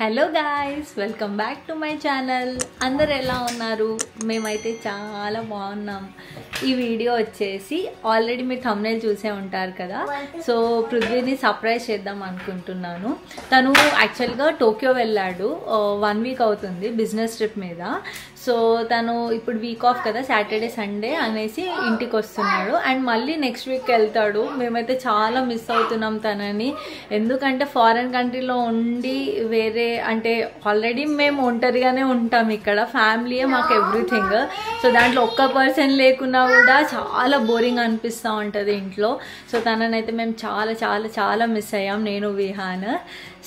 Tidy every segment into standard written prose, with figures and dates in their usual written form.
Hello guys, welcome back to my channel. అందరు ఎలా ఉన్నారు? మేమైతే చాలా బాగున్నాం. ఈ వీడియో వచ్చేసి ఆల్రెడీ మీరు థంబ్నెయిల్ చూసే ఉంటారు కదా. సో పృథ్వీని సర్ప్రైజ్ చేద్దాం అనుకుంటున్నాను. తను యాక్చువల్గా టోక్యో వెళ్ళాడు, 1 వీక్ అవుతుంది బిజినెస్ ట్రిప్ మీద. సో తను ఇప్పుడు వీక్ ఆఫ్ కదా, సాటర్డే సండే అనేసి ఇంటికి వస్తున్నాడు. అండ్ మళ్ళీ నెక్స్ట్ వీక్ వెళ్తాడు. మేమైతే చాలా మిస్ అవుతున్నాం తనని. ఎందుకంటే ఫారెన్ కంట్రీలో ఉండి వేరే అంటే ఆల్రెడీ మేము ఒంటరిగానే ఉంటాం, ఇక్కడ ఫ్యామిలీయే మాకు ఎవ్రీథింగ్. సో దాంట్లో ఒక్క పర్సన్ లేకున్నా కూడా చాలా బోరింగ్ అనిపిస్తూ ఉంటుంది ఇంట్లో. సో తననైతే మేము చాలా చాలా చాలా మిస్ అయ్యాం, నేను విహాన్.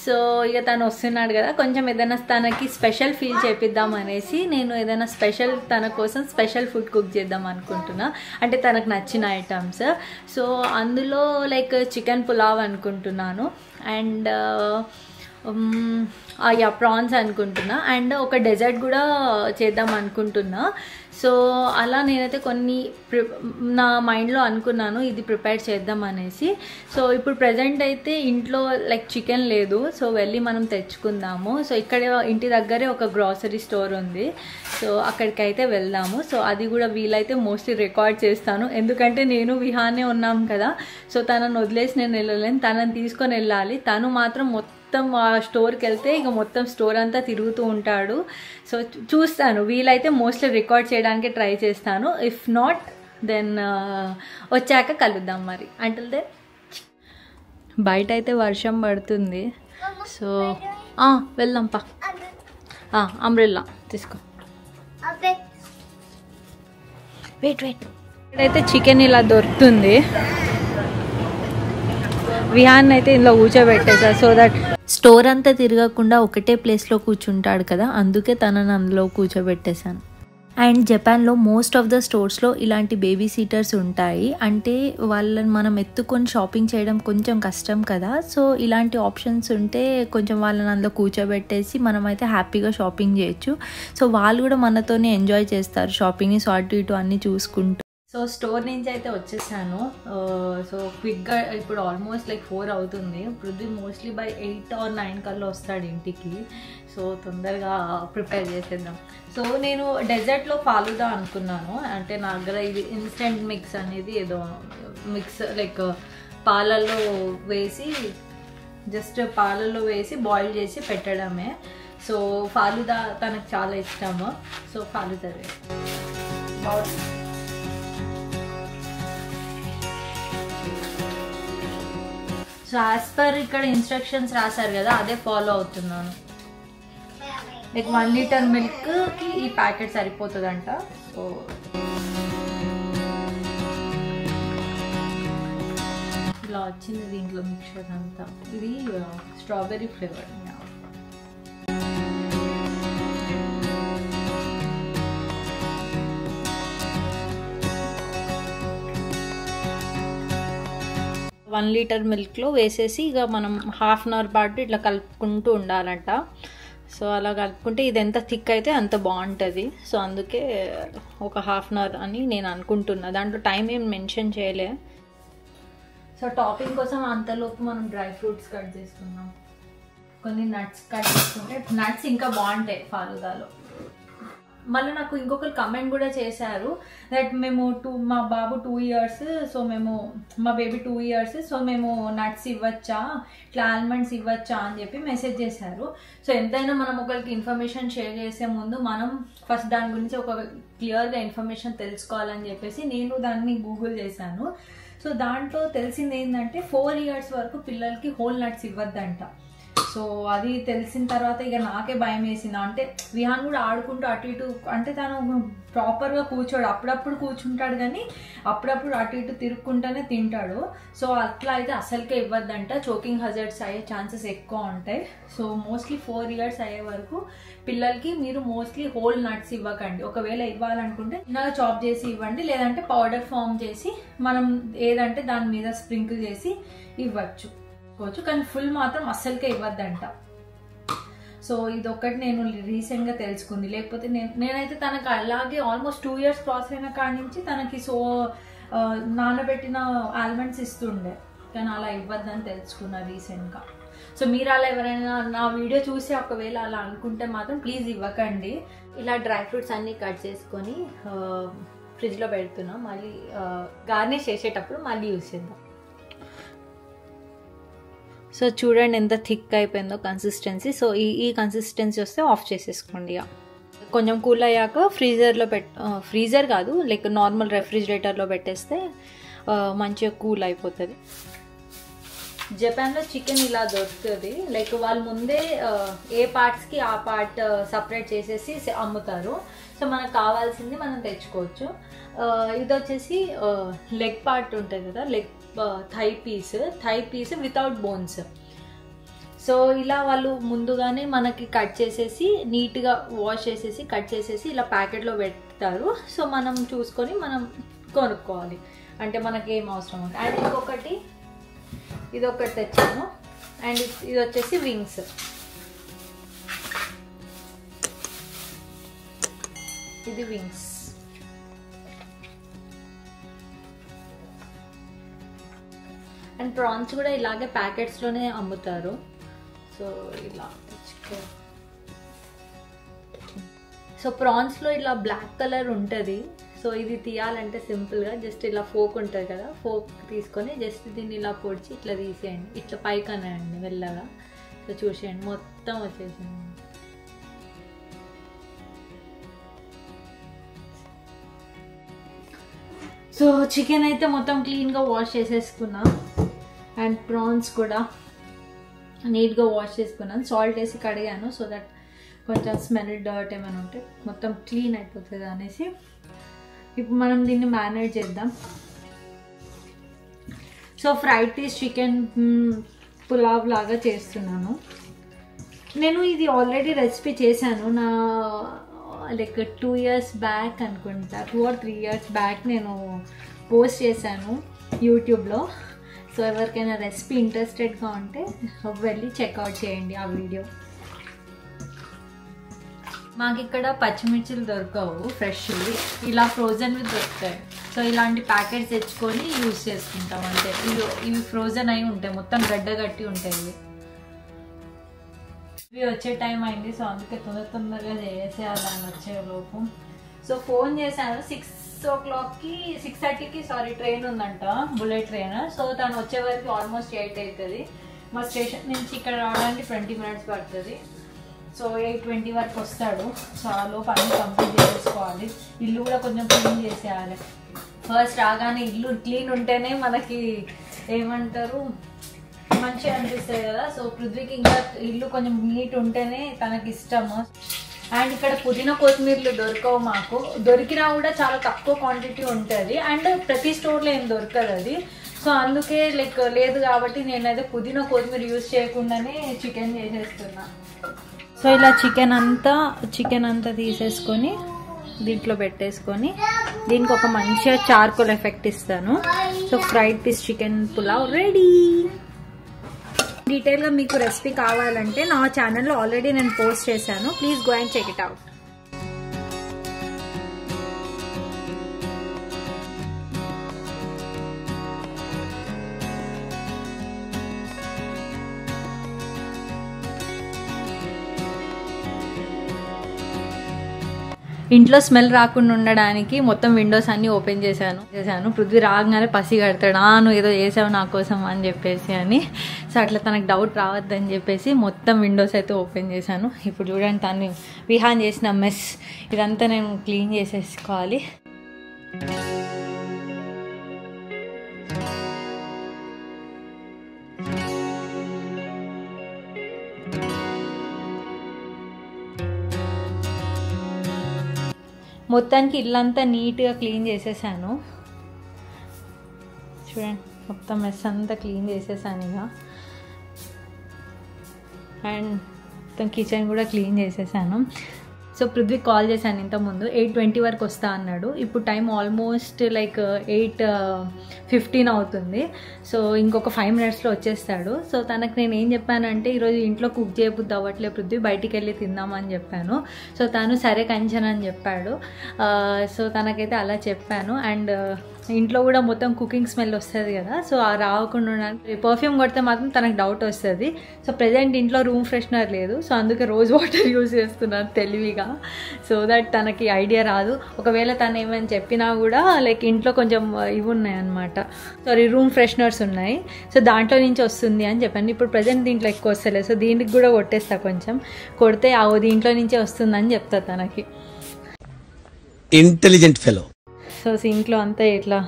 సో ఇక తను వస్తున్నాడు కదా, కొంచెం ఏదైనా తనకి స్పెషల్ ఫీల్ చేపిద్దాం అనేసి నేను ఏదైనా స్పెషల్ తన కోసం స్పెషల్ ఫుడ్ కుక్ చేద్దాం అనుకుంటున్నా. అంటే తనకు నచ్చిన ఐటమ్స్. సో అందులో లైక్ చికెన్ పులావ్ అనుకుంటున్నాను, అండ్ ప్రాన్స్ అనుకుంటున్నా, అండ్ ఒక డెజర్ట్ కూడా చేద్దాం అనుకుంటున్నా. సో అలా నేనైతే కొన్ని నా మైండ్లో అనుకున్నాను ఇది ప్రిపేర్ చేద్దాం అనేసి. సో ఇప్పుడు ప్రజెంట్ అయితే ఇంట్లో లైక్ చికెన్ లేదు, సో వెళ్ళి మనం తెచ్చుకుందాము. సో ఇక్కడ ఇంటి దగ్గరే ఒక గ్రాసరీ స్టోర్ ఉంది, సో అక్కడికైతే వెళ్దాము. సో అది కూడా వీలైతే మోస్ట్లీ రికార్డ్ చేస్తాను, ఎందుకంటే నేను విహానే ఉన్నాం కదా. సో తనను వదిలేసి నేను వెళ్ళలేను, తనని తీసుకొని వెళ్ళాలి. తను మాత్రం మొత్తం ఆ స్టోర్కి వెళ్తే ఇక మొత్తం స్టోర్ అంతా తిరుగుతూ ఉంటాడు. సో చూస్తాను, వీలైతే మోస్ట్లీ రికార్డ్ చేయడానికి ట్రై చేస్తాను. ఇఫ్ నాట్ దెన్ వచ్చాక కలుద్దాం మరి. అంటే బయట అయితే వర్షం పడుతుంది, సో వెళ్దాం పా. అంబ్రెల్లా తీసుకో. వెయిట్ ఇక్కడైతే చికెన్ ఇలా దొరుకుతుంది. విహాన్ అయితే ఇందులో కూర్చోబెట్టేసా, సో దట్ స్టోర్ అంతా తిరగకుండా ఒకటే ప్లేస్లో కూర్చుంటాడు కదా, అందుకే తనని అందులో కూర్చోబెట్టేశాను. అండ్ జపాన్లో మోస్ట్ ఆఫ్ ద స్టోర్స్లో ఇలాంటి బేబీ సీటర్స్ ఉంటాయి. అంటే వాళ్ళని మనం ఎత్తుకొని షాపింగ్ చేయడం కొంచెం కష్టం కదా. సో ఇలాంటి ఆప్షన్స్ ఉంటే కొంచెం వాళ్ళని అందులో కూర్చోబెట్టేసి మనమైతే హ్యాపీగా షాపింగ్ చేయొచ్చు. సో వాళ్ళు కూడా మనతోనే ఎంజాయ్ చేస్తారు షాపింగ్ని. సో అటు ఇటు అన్నీ చూసుకుంటూ. సో స్టోర్ నుంచి అయితే వచ్చేసాను. సో క్విక్గా ఇప్పుడు ఆల్మోస్ట్ లైక్ 4 అవుతుంది. పృథ్వీ మోస్ట్లీ బై 8 or 9 కల్లా వస్తాడు ఇంటికి. సో తొందరగా ప్రిపేర్ చేసేద్దాం. సో నేను డెజర్ట్లో ఫాలుదా అనుకున్నాను. అంటే నా దగ్గర ఇది ఇన్స్టెంట్ మిక్స్ అనేది ఏదో మిక్స్ లైక్ పాలల్లో వేసి జస్ట్ పాలల్లో వేసి బాయిల్ చేసి పెట్టడమే. సో ఫాలుదా తనకు చాలా ఇష్టము. సో ఫాలుదా బాగుంది. సో యాజ్ పర్ ఇక్కడ ఇన్స్ట్రక్షన్స్ రాశారు కదా, అదే ఫాలో అవుతున్నాను. లైక్ 1 లీటర్ మిల్క్కి ఈ ప్యాకెట్ సరిపోతుందంట. సో ఇలా వచ్చింది దీంట్లో మిక్చర్ అంతా. ఇది స్ట్రాబెర్రీ ఫ్లేవర్. వన్ లీటర్ మిల్క్లో వేసేసి ఇక మనం 1/2 అవర్ పాటు ఇట్లా కలుపుకుంటూ ఉండాలంట. సో అలా కలుపుకుంటే ఇది ఎంత థిక్ అయితే అంత బాగుంటుంది. సో అందుకే ఒక 1/2 అవర్ అని నేను అనుకుంటున్నా. దాంట్లో టైం ఏం మెన్షన్ చేయలే. సో టాపింగ్ కోసం అంతలోపు మనం డ్రై ఫ్రూట్స్ కట్ చేసుకుందాం. కొన్ని నట్స్ కట్ చేసుకుంటే నట్స్ ఇంకా బాగుంటాయి ఫాలుదాలో. మళ్ళీ నాకు ఇంకొకరు కమెంట్ కూడా చేశారు దట్ మేము మా బాబు 2 years, సో మేము మా బేబీ 2 years, సో మేము నట్స్ ఇవ్వచ్చా, ఇట్లా ఆల్మండ్స్ ఇవ్వచ్చా అని చెప్పి మెసేజ్ చేశారు. సో ఎంతైనా మనం ఒకరికి ఇన్ఫర్మేషన్ షేర్ చేసే ముందు మనం ఫస్ట్ దాని గురించి ఒక క్లియర్గా ఇన్ఫర్మేషన్ తెలుసుకోవాలని చెప్పేసి నేను దాన్ని గూగుల్ చేశాను. సో దాంట్లో తెలిసింది ఏంటంటే 4 years వరకు పిల్లలకి హోల్ నట్స్ ఇవ్వద్దంట. సో అది తెలిసిన తర్వాత ఇక నాకే భయం వేసింది. అంటే విహాన్ కూడా ఆడుకుంటూ అటు ఇటు, అంటే తను ప్రాపర్గా కూర్చోడు, అప్పుడప్పుడు కూర్చుంటాడు కానీ అప్పుడప్పుడు అటు ఇటు తిరుక్కుంటూనే తింటాడు. సో అట్లా అయితే అసలుకే ఇవ్వద్దంట, చోకింగ్ హజార్డ్స్ అయ్యే ఛాన్సెస్ ఎక్కువ ఉంటాయి. సో మోస్ట్లీ 4 years అయ్యే వరకు పిల్లలకి మీరు మోస్ట్లీ హోల్ నట్స్ ఇవ్వకండి. ఒకవేళ ఇవ్వాలనుకుంటే చిన్నగా చాప్ చేసి ఇవ్వండి, లేదంటే పౌడర్ ఫామ్ చేసి మనం ఏదంటే దాని మీద స్ప్రింకిల్ చేసి ఇవ్వచ్చు. కానీ ఫుల్ మాత్రం అస్సలకే ఇవ్వద్దంట. సో ఇదొక్కటి నేను రీసెంట్గా తెలుసుకుంది. లేకపోతే నేనైతే తనకు అలాగే ఆల్మోస్ట్ 2 years క్రాస్ అయిన కాడి నుంచి తనకి సో నానబెట్టిన ఆల్మండ్స్ ఇస్తుండే, కానీ అలా ఇవ్వద్దని తెలుసుకున్నా రీసెంట్గా. సో మీరు అలా ఎవరైనా నా వీడియో చూసి ఒకవేళ అలా అనుకుంటే మాత్రం ప్లీజ్ ఇవ్వకండి. ఇలా డ్రై ఫ్రూట్స్ అన్నీ కట్ చేసుకొని ఫ్రిడ్జ్లో పెడుతున్నాం, మళ్ళీ గార్నిష్ చేసేటప్పుడు మళ్ళీ యూస్ చేద్దాం. సో చూడండి ఎంత థిక్ అయిపోయిందో కన్సిస్టెన్సీ. సో ఈ కన్సిస్టెన్సీ వస్తే ఆఫ్ చేసేసుకోండి. ఇక కొంచెం కూల్ అయ్యాక ఫ్రీజర్ కాదు లైక్ నార్మల్ రెఫ్రిజిరేటర్లో పెట్టేస్తే మంచిగా కూల్ అయిపోతుంది. జపాన్లో చికెన్ ఇలా దొరుకుతుంది, లైక్ వాళ్ళు ముందే ఏ పార్ట్స్కి ఆ పార్ట్ సపరేట్ చేసేసి అమ్ముతారు. సో మనకు కావాల్సింది మనం తెచ్చుకోవచ్చు. ఇది వచ్చేసి లెగ్ పార్ట్ ఉంటుంది కదా, leg thigh piece without bones. So ఇలా వాళ్ళు ముందుగానే మనకి కట్ చేసేసి నీట్గా వాష్ చేసేసి కట్ చేసేసి ఇలా ప్యాకెట్లో పెడతారు. సో మనం చూసుకొని మనం కొనుక్కోవాలి, అంటే మనకి ఏం అవసరం ఉంటుంది. అండ్ ఇంకొకటి ఇదొకటి తెచ్చాను. అండ్ ఇది వచ్చేసి వింగ్స్. ఇది వింగ్స్. అండ్ ప్రాన్స్ కూడా ఇలాగే ప్యాకెట్స్లోనే అమ్ముతారు. సో ఇలా తెచ్చుకో. సో ప్రాన్స్లో ఇలా బ్లాక్ కలర్ ఉంటుంది. సో ఇది తీయాలంటే సింపుల్గా జస్ట్ ఇలా ఫోక్ ఉంటుంది కదా, ఫోక్ తీసుకొని జస్ట్ దీన్ని ఇలా పొడిచి ఇట్లా తీసేయండి, ఇట్లా పైకి అనండి మెల్లగా. సో చూసేయండి మొత్తం వచ్చేసింది. సో చికెన్ అయితే మొత్తం క్లీన్గా వాష్ చేసేసుకున్నా. అండ్ ప్రాన్స్ కూడా నీట్గా వాష్ చేసుకున్నాను, సాల్ట్ వేసి కడిగాను. సో దట్ కొంచెం స్మెల్ డర్ట్ ఏమైనా ఉంటే మొత్తం క్లీన్ అయిపోతుంది అనేసి. ఇప్పుడు మనం దీన్ని మ్యారినేట్ చేద్దాం. So fried piece chicken pulao లాగా చేస్తున్నాను నేను. ఇది ఆల్రెడీ రెసిపీ చేశాను నా లైక్ 2 years బ్యాక్ అనుకుంటా, 2 or 3 years బ్యాక్ నేను పోస్ట్ చేశాను యూట్యూబ్లో. సో ఎవరికైనా రెసిపీ ఇంట్రెస్టెడ్గా ఉంటే వెళ్ళి చెక్అవుట్ చేయండి ఆ వీడియో. మాకు ఇక్కడ పచ్చిమిర్చిలు దొరకవు ఫ్రెష్వి, ఇలా ఫ్రోజన్వి దొరుకుతాయి. సో ఇలాంటి ప్యాకెట్స్ తెచ్చుకొని యూజ్ చేసుకుంటాం. అంటే ఇవి ఫ్రోజన్ అయి ఉంటాయి, మొత్తం గడ్డ కట్టి ఉంటాయి. ఇవి వచ్చే టైం అయింది, సో అందుకే తొందరగా చేసేయాలని వచ్చేలోపు. సో ఫోన్ చేశాను 6 o'clockకి 6:30కి ట్రైన్ ఉందంట, బుల్లెట్ ట్రైన్. సో తను వచ్చే వరకు ఆల్మోస్ట్ 8 అవుతుంది. మా స్టేషన్ నుంచి ఇక్కడ రావడానికి 20 minutes పడుతుంది. సో 8:20 వరకు వస్తాడు. సో ఆ లోపు అన్నీ కంప్లీట్ చేసేసుకోవాలి. ఇల్లు కూడా కొంచెం క్లీన్ చేసేయాలి. ఫస్ట్ రాగానే ఇల్లు క్లీన్ ఉంటేనే మనకి ఏమంటారు మంచిగా అనిపిస్తుంది కదా. సో పృథ్వీకి ఇంకా ఇల్లు కొంచెం నీట్ ఉంటేనే తనకి ఇష్టము. అండ్ ఇక్కడ పుదీనా కొత్తిమీరలు దొరకవు మాకు, దొరికినా కూడా చాలా తక్కువ క్వాంటిటీ ఉంటుంది. అండ్ ప్రతి స్టోర్లో ఏం దొరకదు అది. సో అందుకే లైక్ లేదు కాబట్టి నేనైతే పుదీనా కొత్తిమీర యూజ్ చేయకుండానే చికెన్ చేసేస్తున్నా. సో ఇలా చికెన్ అంతా తీసేసుకొని దీంట్లో పెట్టేసుకొని దీనికి ఒక మంచిగా చార్కోల్ ఎఫెక్ట్ ఇస్తాను. So fried piece chicken pulao ready. డీటెయిల్గా మీకు రెసిపీ కావాలంటే నా ఛానల్లో ఆల్రెడీ నేను పోస్ట్ చేశాను, please go and check it out. ఇంట్లో స్మెల్ రాకుండా ఉండడానికి మొత్తం విండోస్ అన్నీ ఓపెన్ చేశాను. పృథ్వీ రాగానే పసి కడతాడు, నువ్వు ఏదో చేసావు నా కోసం అని చెప్పేసి అని. సో అట్లా తనకు డౌట్ రావద్దని చెప్పేసి మొత్తం విండోస్ అయితే ఓపెన్ చేశాను. ఇప్పుడు చూడండి తను విహాన్ చేసిన మెస్ ఇదంతా నేను క్లీన్ చేసేసుకోవాలి. మొత్తానికి ఇల్లంతా నీట్గా క్లీన్ చేసేసాను. చూడండి మొత్తం మెస్ అంతా క్లీన్ చేసేసాను ఇక. అండ్ మొత్తం కిచెన్ కూడా క్లీన్ చేసేసాను. సో పృథ్వీ కాల్ చేశాను ఇంతకుముందు, 8:20 వరకు వస్తా అన్నాడు. ఇప్పుడు టైం ఆల్మోస్ట్ లైక్ 8:15 అవుతుంది. సో ఇంకొక 5 minutesలో వచ్చేస్తాడు. సో తనకు నేను ఏం చెప్పానంటే ఈరోజు ఇంట్లో కుక్ చేయబుద్ది అవ్వట్లేదు పృథ్వీ, బయటికి వెళ్ళి తిందామని చెప్పాను. సో తను సరే కంచన్ అని చెప్పాడు. సో తనకైతే అలా చెప్పాను. అండ్ ఇంట్లో కూడా మొత్తం కుకింగ్ స్మెల్ వస్తుంది కదా, సో ఆ రాకుండా ఉండడానికి పర్ఫ్యూమ్ కొడితే మాత్రం తనకు డౌట్ వస్తుంది. సో ప్రెజెంట్ ఇంట్లో రూమ్ ఫ్రెషనర్ లేదు, సో అందుకే రోజ్ వాటర్ యూజ్ చేస్తున్నాను తెలివిగా, సో దట్ తనకి ఐడియా రాదు. ఒకవేళ తను ఏమైనా చెప్పినా కూడా లైక్ ఇంట్లో కొంచెం ఇవి ఉన్నాయి అనమాట, సారీ రూమ్ ఫ్రెషనర్స్ ఉన్నాయి, సో దాంట్లో నుంచి వస్తుంది అని చెప్పాను. ఇప్పుడు ప్రెజెంట్ దీంట్లో ఎక్కువ వస్తలేదు, సో దీనికి కూడా కొట్టేస్తా, కొంచెం కొడితే దీంట్లో నుంచే వస్తుందని చెప్తా తనకి. Intelligent fellow. సో సింక్లో అంతా ఇట్లా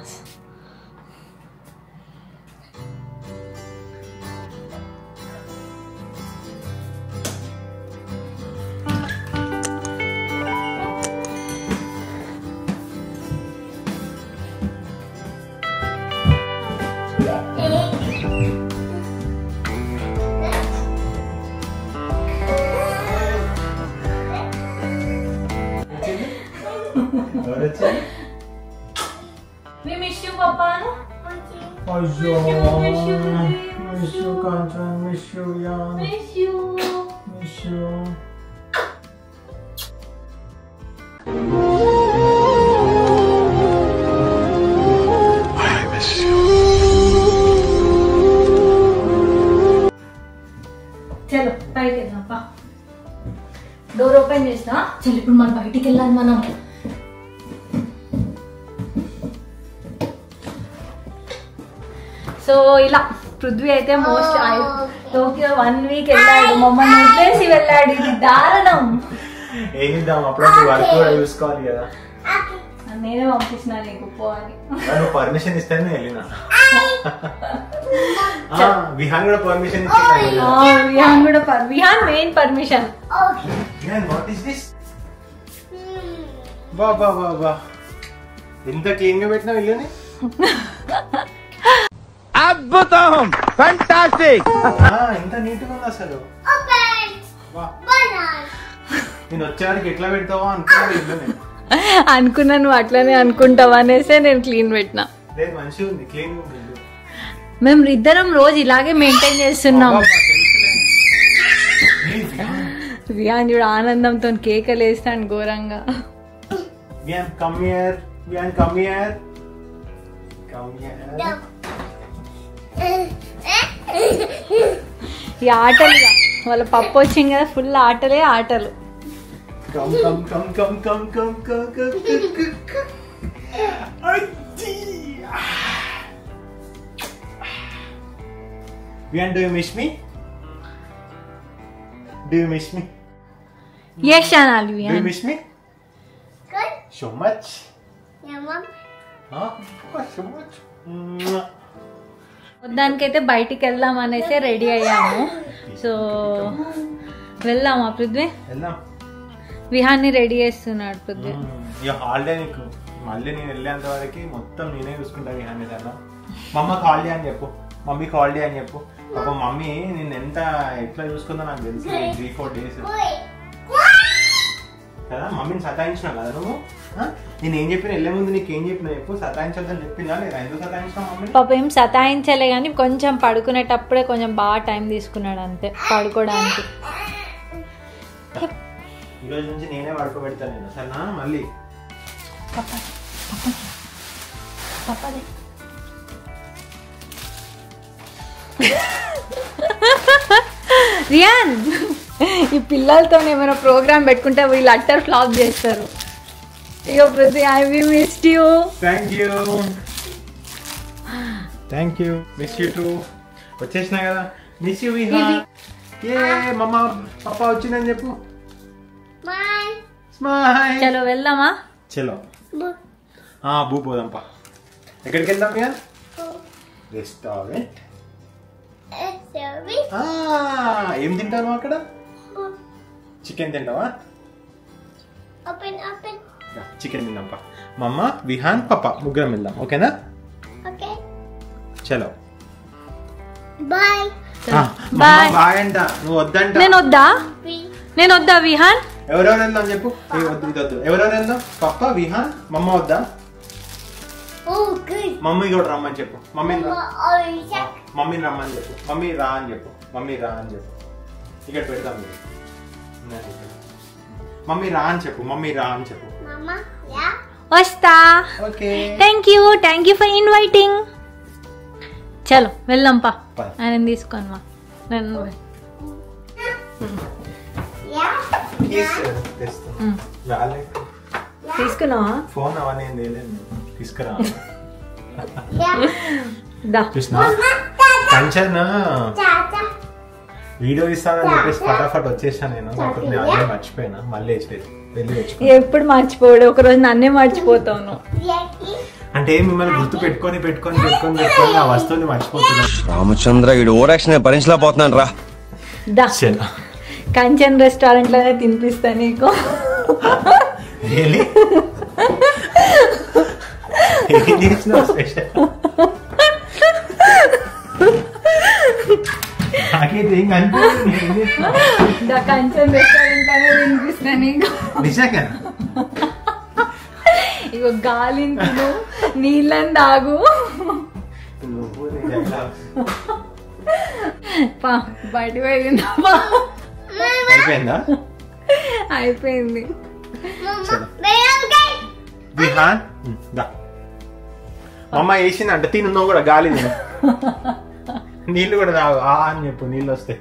We miss you, Papa. Miss you, Kanchan. Miss you, Yan. Miss you. Miss you. I miss you. చలో బయటికి వెళ్దాం. డోర్ ఓపెన్ చేస్తా. చలో ఇప్పుడు మనం బయటికి వెళ్ళాలి. మనం సో ఇలా పృథ్వీ అయితే మోస్ట్ టోక్యో 1 వీక్ వెళ్ళాడు, మమ్మల్ని వదిలేసి వెళ్ళాడు. ఇది దారుణం. ఏం చేద్దాం, అప్పుడప్పుడు వర్క్ కూడా చూసుకోవాలి కదా. నేనే పంపించిన నీకు పో అని. నువ్వు పర్మిషన్ ఇస్తేనే వెళ్ళినా. విహాన్ కూడా పర్మిషన్ ఇచ్చింది. Vihaan main permission. What is this? బా బా బా బా, ఎంత క్లీన్ గా పెట్టినా ఇల్లుని. అద్భుతం, ఫెంటాస్టిక్. ఎంత నీట్ గా ఉంది అసలు. నేను వచ్చేవారికి ఎట్లా పెడతావా అనుకున్నాను ఇల్లుని. అనుకున్నా నువ్వు అట్లనే అనుకుంటావు అనేసే నేను క్లీన్ పెట్టినా. లేదు మంచిగా ఉంది, క్లీన్ ఉంది. మేము ఇద్దరం రోజు ఇలాగే మెయింటైన్ చేస్తున్నాం. విహాన్ చూడు ఆనందంతో కేకలు వేస్తాను ఘోరంగా. Vihaan come here, Vihaan come here, come here. ఈ ఆటలుగా వాళ్ళ పప్పు వచ్చింది కదా, ఫుల్ ఆటలే ఆటలు. Come come come come come come come come. Vian, do you miss me? Do you miss me? Yes, Shanali, Vian. Do you miss me? Good. So much. Yeah, Mom. Huh? Oh, so much. దానికైతే బయటికి వెళ్దాం అనేసి ready అయ్యాము. So వెళ్దామా పృథ్వీ? వెళ్దాం. విహాన్ని ready చేస్తున్నాడు పృథ్వీ. ఇక holiday నీకు, మళ్ళీ నేను వెళ్ళేంత వరకు మొత్తం నేనే చూసుకుంటా విహాన్ని. దాన్ని మమ్మకి హాలిడే అని చెప్పు, మమ్మీకి హాలిడే అని చెప్పు. పాప మమ్మీ నేను ఎంత ఎట్లా చూసుకుందో నాకు తెలుసు. 3-4 days కదా మమ్మీని సతాయించినా కదా నువ్వు. నేను ఏం చెప్పిన వెళ్ళే ముందు నీకు ఏం చెప్పినా చెప్పు. సతాయించొద్దని చెప్పిందా లేదా? ఎందుకు సతాయించినా మమ్మీ? పాప ఏం సతాయించలే కానీ కొంచెం పడుకునేటప్పుడే కొంచెం బాగా టైం తీసుకున్నాడు అంతే పడుకోవడానికి. ఈరోజు నుంచి నేనే పడుకోబెడతాను నేను, సరేనా? మళ్ళీ రియాన్, ఈ పిల్లలతో ఏమైనా ప్రోగ్రామ్ పెట్టుకుంటే వీళ్ళు అట్టర్ ఫ్లాప్ చేస్తారు. ఇగో Prithvi, I missed you. Thank you, thank you. Miss you too. వచ్చేసినా కదా. Miss you Vihaan. ఏ మమ్మ పాప వచ్చిందని చెప్పు. Bye. స్మైల్. చలో వెళ్దామా? చలో Boo. బూ పోదాంపా. ఎక్కడికి వెళ్దాం విహాన్? రెస్టారెంట్. Sorry. ఏం తింటాను అక్కడ? Boo. చికెన్ తింటావా? Open, open. చికెన్ తిందాంపా. మమ్మ విహాన్ పాప ముగ్గురం వెళ్దాం, ఓకేనా? Okay. చలో. Bye. బాయ్. బాయ్ అంట. నువ్వు వద్దంట. నేను వద్దా? Bye. నేను వద్దా విహాన్? ఎవరెవరు వెళ్దాం చెప్పు. వద్దు ఇది వద్దు. ఎవరెవరు వెళ్దాం? పప్ప, విహాన్, మమ్మ వద్దా? Oh, good. మమ్మీ కూడా రమ్మని చెప్పు. మమ్మీని రా. Oh, మమ్మీని రమ్మని చెప్పు. మమ్మీ రా అని చెప్పు. మమ్మీ రా అని చెప్పు. ఇక్కడ పెడతాం ఇది. మమ్మీ రా అని చెప్పు. మమ్మీ రా అని చెప్పు. Mama, yeah. వస్తా. Okay thank you for inviting. చలో వెళ్దాం పా. ఆయన తీసుకోను మా నేను తీసుకున్నావా ఫోన్ అవన్నీ తీసుకురా. దా కంచన్ వీడియో ఇస్తానని చెప్పేసి ఫటాఫట్ వచ్చేసాను నేను. కాకపోతే నేను అన్నీ మర్చిపోయినా. మళ్ళీ వెళ్ళి తెచ్చుకో. ఎప్పుడు మర్చిపోడు, ఒక రోజు నన్నే మర్చిపోతాను. అంటే మిమ్మల్ని గుర్తు పెట్టుకొని ఆ వస్తువుని మర్చిపోతున్నాను. రామచంద్ర వీడు ఓరాక్షన్ భరించలేకపోతున్నాను రా. దా కంచన్ రెస్టారెంట్ లోనే తినిపిస్తా నీకు. కంచన్ రెస్టారెంట్ లోనే తినిపిస్తా నీకు. నిజంగా ఇగో గాలిని తిను, నీళ్ళని తాగు. బయట పోయిందా? అయిపోయిందా? అయిపోయింది. అమ్మ వేసింది అంటే తిను కూడా గాలి నీళ్ళు కూడా తాగు అని చెప్పు. నీళ్ళు వస్తాయి.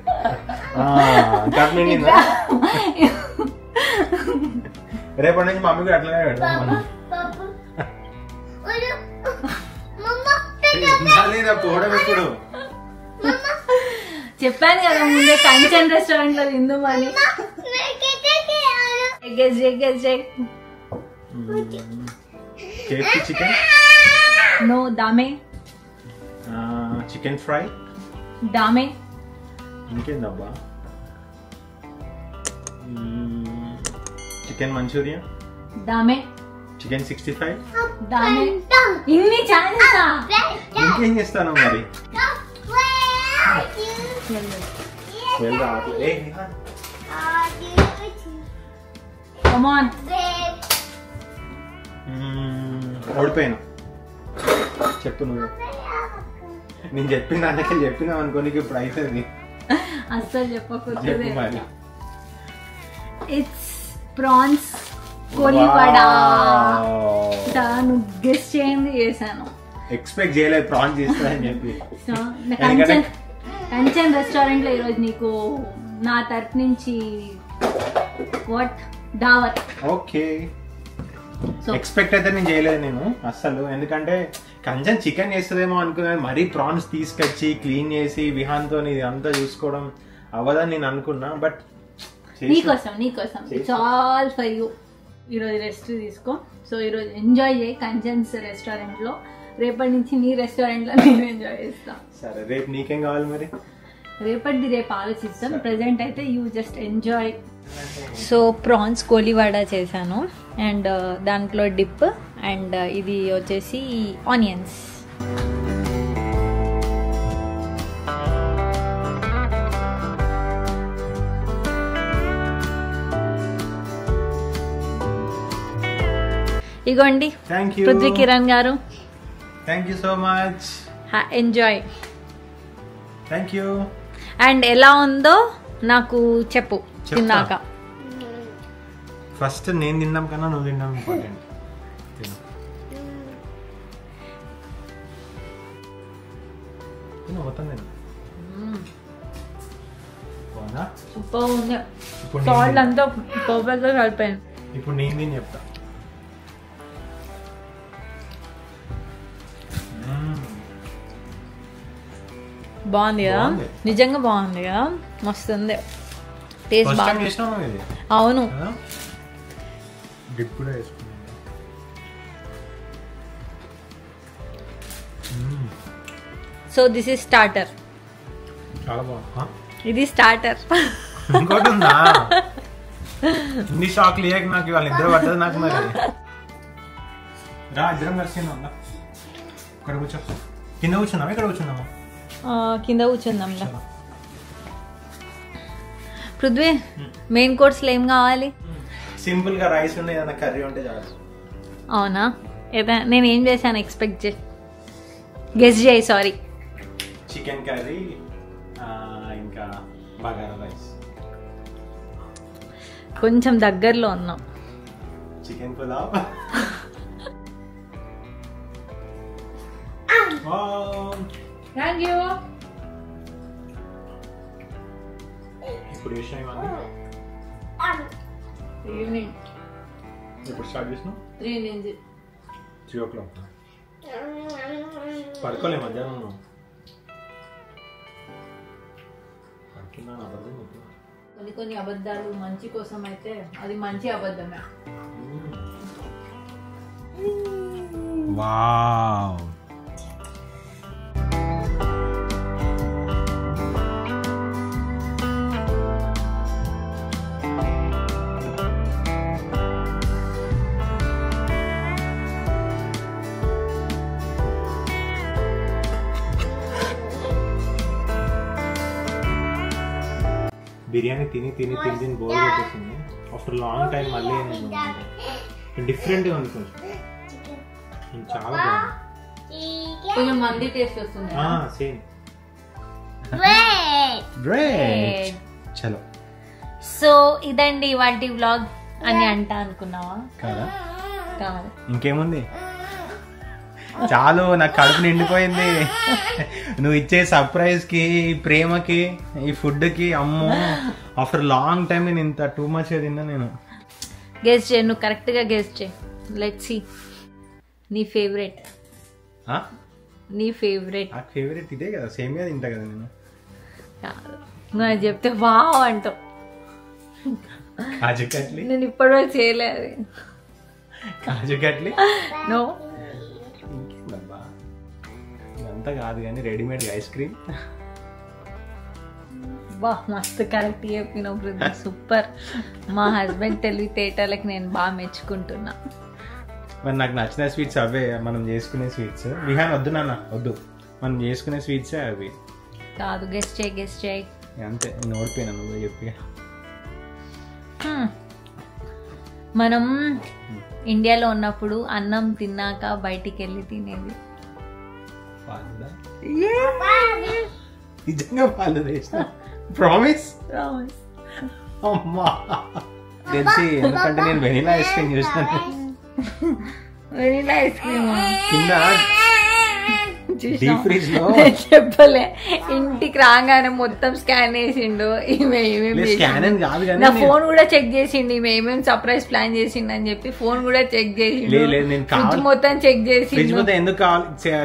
రేపటి నుంచి మమ్మీ కూడా అట్లనే పెడతాం మనం. ఇప్పుడు చెప్పాను కదా ముందే కంచన్ రెస్టారెంట్ లో తిందామని. చికెన్ నో దామే చికెన్ ఫ్రై దామే. ఇంకేందబ్బా చికెన్ మంచూరియా దామే. చికెన్ 65 దామే. ఇన్ని ఛానల్సా? ఇంకేం చేస్తాను మరి? Come on. ఓడిపోయాను. చెప్పు నువ్వు. నేను చెప్పిన దానికి చెప్పినావు అనుకో నీకు ఇప్పుడు అవుతుంది. అస్సలు చెప్పకూడదు. చెప్పు మరి. It's prawns koliwada. నువ్వు గెస్ చేయండి చేశాను. ఎక్స్పెక్ట్ చేయలేదు ప్రాన్స్ చేస్తానని చెప్పి. కంచన్ రెస్టారెంట్ లో ఈరోజు నీకు నా తరఫు నుంచి దావత్. ఓకే ఎక్స్పెక్ట్ అయితే నేను చేయలేదు నేను అస్సలు. ఎందుకంటే కంచన్ చికెన్ చేస్తుందేమో అనుకున్నాను. మరీ ప్రాన్స్ తీసుకొచ్చి క్లీన్ చేసి విహాన్తో ఇదంతా చూసుకోవడం అవ్వదని నేను అనుకున్నా. బట్ నీకోసం ఇట్స్ ఆల్ ఫర్ యూ. ఈరోజు రెస్ట్ తీసుకో. సో ఈరోజు ఎంజాయ్ చేయి కంచన్స్ రెస్టారెంట్ లో. రేపటి నుంచి నీ రెస్టారెంట్ లో నేను ఎంజాయ్ చేస్తాం. సరే రేపు నీకేం కావాలి మరి? రేపటిది రేపు ఆలోచిస్తాం. ప్రెసెంట్ అయితే you just enjoy. So prawns koliwada చేశాను అండ్ దాంట్లో డిప్ అండ్ ఇది వచ్చేసి ఆనియన్స్. ఇగోండి పృథ్వీ కిరణ్ గారు. Thank you so much. Enjoy. Thank you. And ఎలా ఉందో నాకు చెప్పు తిన్నాక. ఫస్ట్ నేను తిన్నాం కన్నా నువ్వు తిన్నాం ఇంపార్టెంట్. సూపర్ ఉంది. సాల్ట్ అంతా పర్ఫెక్ట్ గా కలిపాను. ఇప్పుడు నేను దీన్ని చెప్తా. బాగుంది కదా? నిజంగా బాగుంది కదా? మస్తు ఉంది. టేస్ట్ బాగుంది. అవును. So this is starter. చాలా బాగుంది. ఇది స్టార్టర్. ఇంకోటి ఉందా? ఇన్ని షాక్ లేక నాకు వాళ్ళు ఇద్దరు పడ్డది నాకు. మరి రా ఇద్దరం కలిసి ఉందా? ఇక్కడ కూర్చో. కింద కూర్చున్నామా ఇక్కడ కూర్చున్నామా? కింద కూర్చుందాం. పృథ్వీ మెయిన్ కోర్స్ లో ఏం కావాలి? సింపుల్ గా రైస్ ఉండే ఏదైనా కర్రీ ఉంటే చాలు. అవునా? నేను ఏం చేశాను ఎక్స్పెక్ట్ చేయి, గెస్ చేయి. సారీ, చికెన్ కర్రీ ఇంకా బగారా రైస్. కొంచెం దగ్గరలో ఉన్నాం. చికెన్ పులావ్. Thank you. ఇప్పుడు చేసినా ఇవన్నీ ఈవినింగ్ ఇప్పుడు స్టార్ట్ చేసినా 3 నుంచి 3 o'clock. పడుకోలే మధ్యాహ్నం పడుకున్నాను. అబద్ధం కొన్ని అబద్ధాలు మంచి కోసం అయితే అది మంచి అబద్ధమే. వావ్. బిర్యానీ తిని తిని తిని తిని బోర్ కొట్టేసింది. ఆఫ్టర్ లాంగ్ టైం మళ్ళీ నేను డిఫరెంట్గా ఉంది కొంచెం, చాలా బాగుంది. కొంచెం మంది టేస్ట్ వస్తుంది. Same Bread. బ్రెడ్. చలో సో ఇదండి వాటి వ్లాగ్ అని అంటా అనుకున్నావా? కదా, కాదు, ఇంకేముంది, చాలు. నాకు కడుపు నిండిపోయింది. నువ్వు ఇచ్చే సర్ప్రైజ్ కి, ఈ ప్రేమకి, ఈ ఫుడ్ కి. అమ్మో, ఆఫ్టర్ లాంగ్ టైం నేను ఇంత టూ మచ్ తిన్నా. నేను గెస్ చేయి, నువ్వు కరెక్ట్ గా గెస్ చేయి. Let's see. నీ ఫేవరెట్ నాకు ఫేవరెట్ ఇదే కదా, సేమ్ గా తింటా కదా నేను. నువ్వు అది చెప్తే వావ్ అంటావు. కాజు కట్లీ. నేను ఇప్పటివరకు చేయలేదు. కాజు కట్లీ నో, ఇదంతా కాదు కానీ రెడీమేడ్ ఐస్ క్రీమ్. బా మస్తు కరెక్ట్ చెప్పినావు బ్రదర్, సూపర్. మా హస్బెండ్ తెలివితేటలకు నేను బాగా మెచ్చుకుంటున్నా. మరి నాకు నచ్చిన స్వీట్స్ అవే, మనం చేసుకునే స్వీట్స్. విహాన్ వద్దు నాన్న, వద్దు, మనం చేసుకునే స్వీట్సే అవి. కాదు, గెస్ట్ చేయి. అంతే, నేను ఓడిపోయినా, నువ్వు చెప్పి. మనం ఇండియాలో ఉన్నప్పుడు అన్నం తిన్నాక బయటికి వెళ్ళి తినేది నిజంగా వాళ్ళు చేసిన ప్రామిస్. అమ్మా తెలిసి, ఎందుకంటే నేను వెనిలా ఐస్ క్రీమ్ చూసినాను. వెనిలా ఐస్ క్రీమ్ కింద డీప్ ఫ్రీజ్ లో. చెప్పలే, ఇంటికి రాగానే మొత్తం స్కాన్ చేసిండు. స్కాన్ అని కాదు కానీ నా ఫోన్ కూడా చెక్ చేసిండు. ఈమె ఏమేమి సర్ప్రైజ్ ప్లాన్ చేసిండు అని చెప్పి ఫోన్ కూడా చెక్ చేసిండు. ఫ్రిడ్జ్ మొత్తం చెక్ చేసి, ఫ్రిడ్జ్ మొత్తం ఎందుకు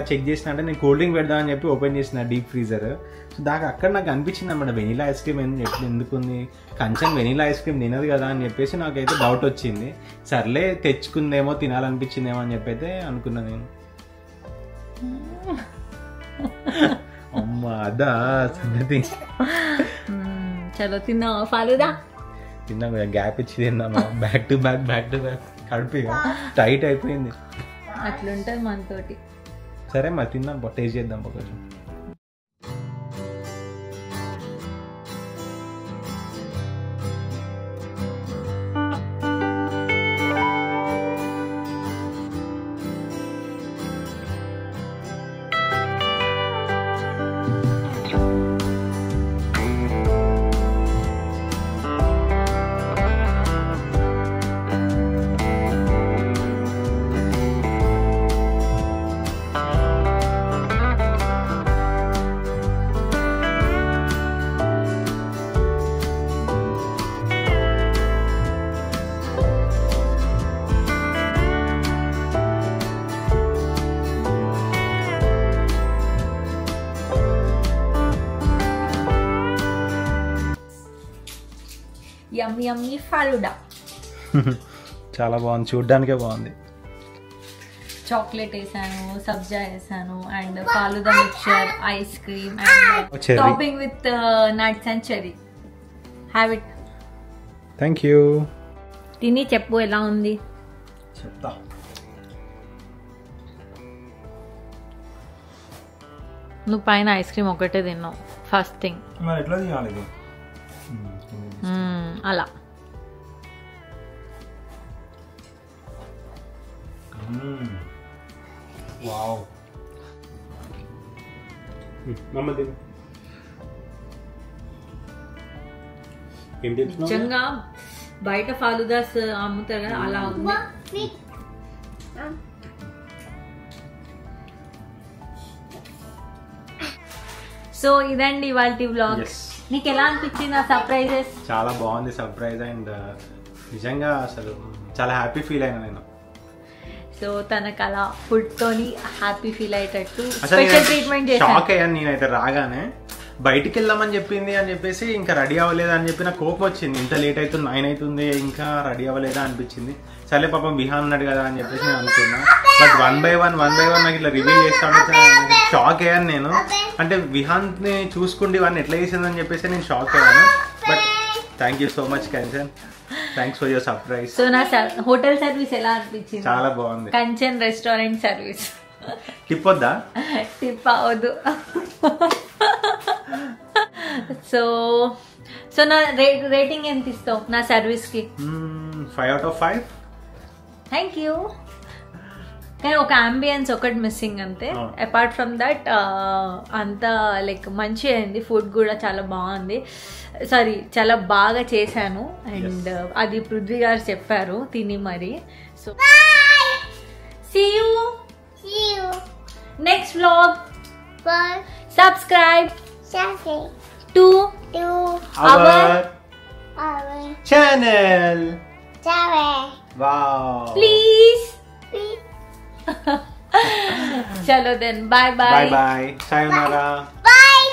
చెక్ చేసిన అంటే నేను కూల్ డ్రింక్ పెడదామని చెప్పి ఓపెన్ చేసిన డీప్ ఫ్రీజర్. సో దాకా అక్కడ నాకు అనిపించింది అన్నమాట, వెనిలా ఐస్ క్రీమ్ ఎందుకుంది, కంచెం వెనిలా ఐస్ క్రీమ్ తినదు కదా అని చెప్పేసి నాకైతే డౌట్ వచ్చింది. సర్లే తెచ్చుకుందేమో, తినాలనిపించిందేమో అని చెప్పి అయితే అనుకున్నా నేను. అమ్మా అదా సంగతి. చలో తిన్నావా ఫాలుదా? తిన్నాం, గ్యాప్ ఇచ్చి తిన్నామా, బ్యాక్ టు బ్యాక్ కడుపు టైట్ అయిపోయింది. అట్లుంటది మనతోటి. సరే మరి తిందాం, టేస్ట్ చేద్దాం కొంచెం. యమ్మీ ఫాలుడా. చాలా బాగుంది, చూడ్డానికే బాగుంది. చాక్లెట్ వేసాను, సబ్జా వేసాను, and falooda mixture, ice cream, and topping with nuts and cherry. Have it. Thank you. తిని చెప్పు ఎలా ఉంది. చెప్తా. నువ్వు పైన ఐస్ క్రీమ్ ఒకటే తిన్నావు ఫస్ట్ థింగ్. మరి ఎట్లా తినాలి అలా. వావ్. నిజంగా బయట ఫాలుదాస్ అమ్ముతారు కదా, అలా ఉంది. సో ఇదండి ఇవాళ వ్లాగ్. Yes. నీకు ఎలా అనిపించింది ఆ సర్ప్రైజెస్? చాలా బాగుంది సర్ప్రైజ్ అండ్ నిజంగా అసలు చాలా హ్యాపీ ఫీల్ అయినా నేను. సో తనకు అలా ఫుడ్ తోని హ్యాపీ ఫీల్ అయ్యేటట్టు స్పెషల్ ట్రీట్మెంట్ చేశాను. షాక్ అయ్యాను నేనైతే. రాగానే బయటికి వెళ్దామని చెప్పింది అని చెప్పేసి ఇంకా రెడీ అవ్వలేదా అని చెప్పి నాకు కోపం వచ్చింది. ఇంత లేట్ అవుతుంది, 9 అవుతుంది, ఇంకా రెడీ అవ్వలేదా అనిపించింది. సరే పాపం విహాన్ ఉన్నాడు కదా అని చెప్పేసి నేను అనుకున్నా. బట్ వన్ బై వన్ నాకు ఇట్లా రివీల్ చేస్తాను. షాక్ అయ్యాను నేను. అంటే విహాన్ ని చూసుకుంటే ఇవన్నీ ఎట్లా చేసిందని చెప్పేసి నేను షాక్ అయ్యాను. But thank you so much Kanchan, thanks for your surprise. So నా హోటల్ సర్వీస్ ఎలా అనిపించింది? చాలా బాగుంది. Kanchan restaurant service. టిప్ వద్దా? టిప్ అవద్దు. సో సో నా రేటింగ్ ఎంత ఇస్తావు నా సర్వీస్ కి? 5 out of 5. Thank you. కానీ ఒక అంబియన్స్ ఒకటి మిస్సింగ్ అంతే. అపార్ట్ ఫ్రమ్ దట్ అంతా లైక్ మంచి అయింది. ఫుడ్ కూడా చాలా బాగుంది. సారీ, చాలా బాగా చేశాను. అండ్ అది పృథ్వీ గారు చెప్పారు తిని మరి. So see you next vlog. Subscribe to our channel. Wow. please. Chalo then, bye bye. Bye bye. Sayonara. Bye.